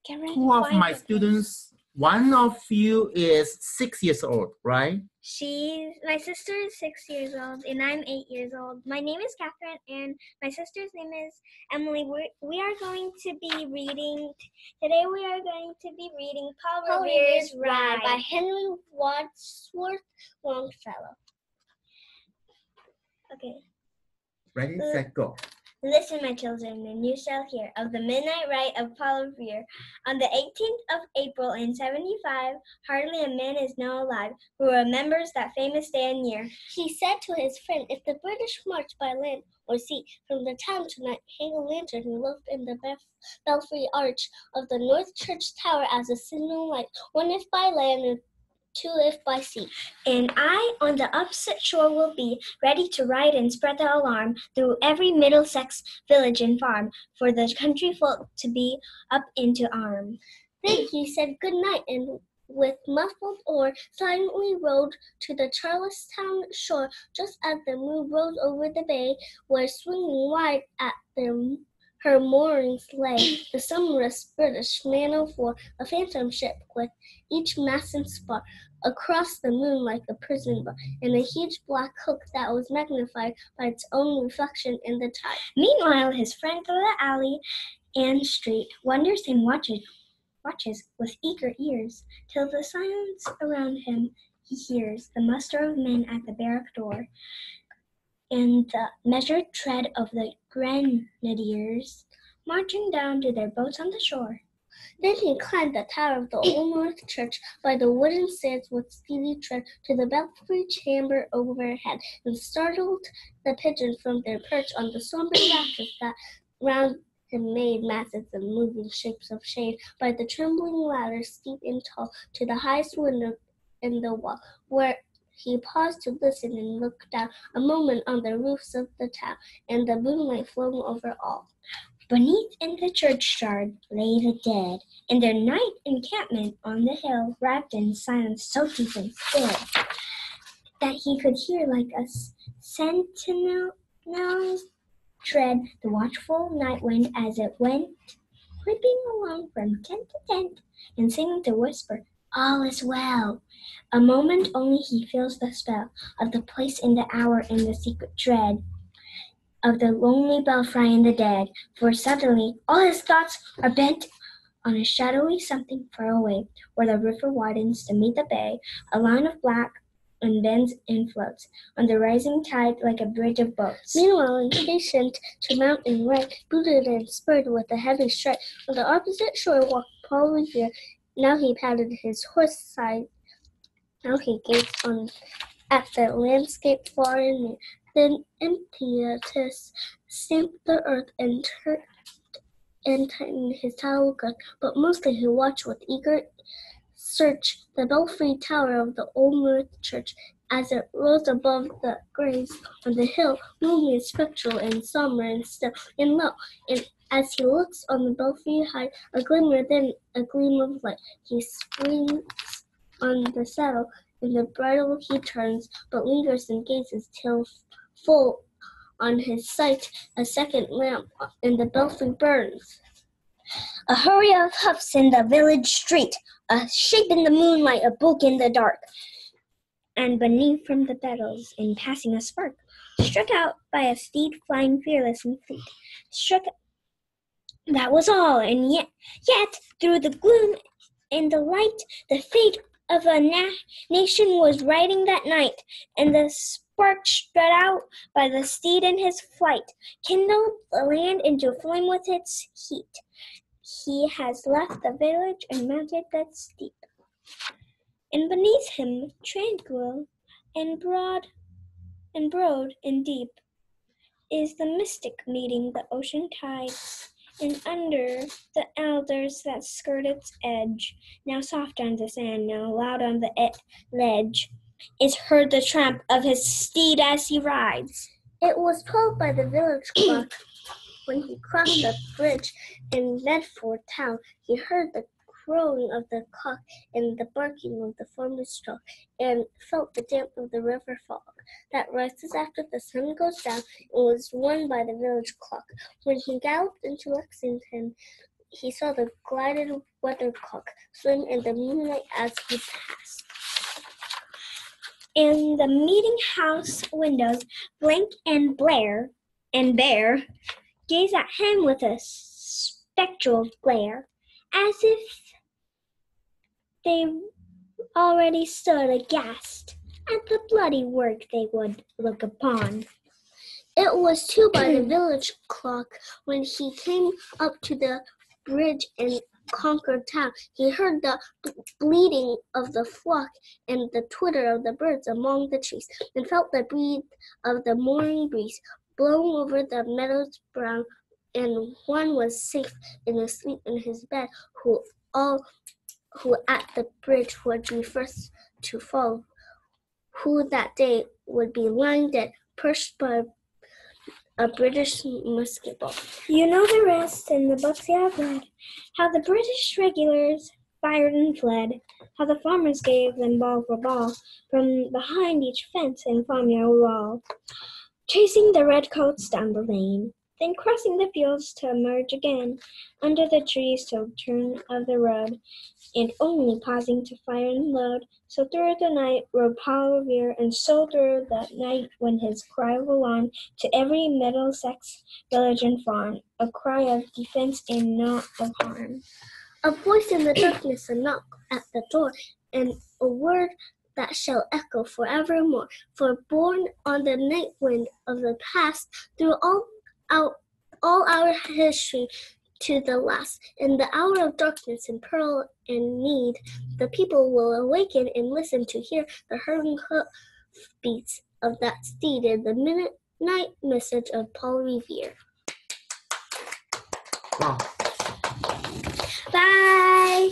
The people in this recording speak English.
two of my students, one of you is 6 years old, right? My sister is 6 years old, and I'm 8 years old. My name is Catherine, and my sister's name is Emily. We are going to be reading, today we are going to be reading Paul Revere's Ride by Henry Wadsworth Longfellow. Okay. Ready, set, go. Listen, my children, and you shall hear of the midnight ride of Paul Revere. On the 18th of April in 75, hardly a man is now alive who remembers that famous day and year. He said to his friend, if the British march by land or sea from the town tonight, hang a lantern aloft in the belfry-arch of the North Church tower as a signal light, one if by land and two if by sea. And I on the opposite shore will be, ready to ride and spread the alarm through every Middlesex village and farm, for the country folk to be up into arm. Then he said good night, and with muffled oar silently rowed to the Charlestown shore, just as the moon rose over the bay, where swinging wide at her moorings lay the Somerset British man-of-war, a phantom ship with each mast and spar, across the moon like a prison bar, and a huge black hook that was magnified by its own reflection in the tide. Meanwhile, his friend through the alley and street wonders and watches with eager ears, till the silence around him he hears the muster of men at the barrack door, and the measured tread of the grenadiers marching down to their boats on the shore. Then he climbed the tower of the old North Church by the wooden stairs with speedy tread to the belfry chamber overhead, and startled the pigeons from their perch on the sombre rafters that round him made masses of moving shapes of shade by the trembling ladder steep and tall to the highest window in the wall, where he paused to listen and look down a moment on the roofs of the town, and the moonlight flowing over all. Beneath in the churchyard lay the dead, in their night encampment on the hill, wrapped in silence so deep and still that he could hear like a sentinel's tread the watchful night wind as it went creeping along from tent to tent, and seeming to whisper, all is well. A moment only he feels the spell of the place in the hour and the secret dread of the lonely belfry and the dead, for suddenly all his thoughts are bent on a shadowy something far away, where the river widens to meet the bay, a line of black and bends and floats on the rising tide like a bridge of boats. Meanwhile, impatient to mount and ride, booted and spurred with a heavy stride, on the opposite shore walked Paul Revere. Now he patted his horse side. Now he gazed on at the landscape far and near. Then impetus stamped the earth and tightened his towel gun, but mostly he watched with eager search the belfry tower of the old North Church as it rose above the graves on the hill, moving spectral and sombre and still and low. And as he looks on the belfry high, a glimmer, then a gleam of light, he springs on the saddle, and the bridle he turns, but lingers and gazes till full on his sight a second lamp in the belfry burns. A hurry of hoofs in the village street, a shape in the moonlight, a book in the dark, and beneath from the petals, in passing a spark, struck out by a steed flying fearless and fleet. That was all, and yet through the gloom and the light, the fate of a nation was riding that night, and the spark spread out by the steed in his flight, kindled the land into flame with its heat. He has left the village and mounted that steep, and beneath him, tranquil and broad and deep, is the mystic meeting the ocean tides, and under the alders that skirt its edge, now soft on the sand, now loud on the ledge, is heard the tramp of his steed as he rides. It was 12 by the village clock when he crossed the bridge in Medford town. He heard the crowing of the cock and the barking of the farmer's dog, and felt the damp of the river fog that rises after the sun goes down, and was won by the village clock. When he galloped into Lexington, he saw the gilded weathercock swim in the moonlight as he passed. And the meeting house windows blink and blare, and bear gaze at him with a spectral glare, as if they already stood aghast at the bloody work they would look upon. It was 2 by the village clock when he came up to the bridge in Concord town. He heard the bleating of the flock and the twitter of the birds among the trees, and felt the breath of the morning breeze blowing over the meadows brown. And one was safe in asleep in his bed, who at the bridge would be first to fall, who that day would be lying dead, perched by a British musket ball. You know the rest in the books you have read, how the British regulars fired and fled, how the farmers gave them ball for ball from behind each fence and farmyard wall, chasing the redcoats down the lane, then crossing the fields to emerge again under the trees till turn of the road, and only pausing to fire and load. So through the night rode Paul Revere, and so through the night went his cry of alarm to every Middlesex village and farm, a cry of defense and not of harm. A voice in the darkness, a knock at the door, and a word that shall echo forevermore. For borne on the night wind of the past, through all our history to the last, in the hour of darkness and peril and need, the people will awaken and listen to hear the hurrying hoofbeats of that steed in the midnight message of Paul Revere. Wow. Bye!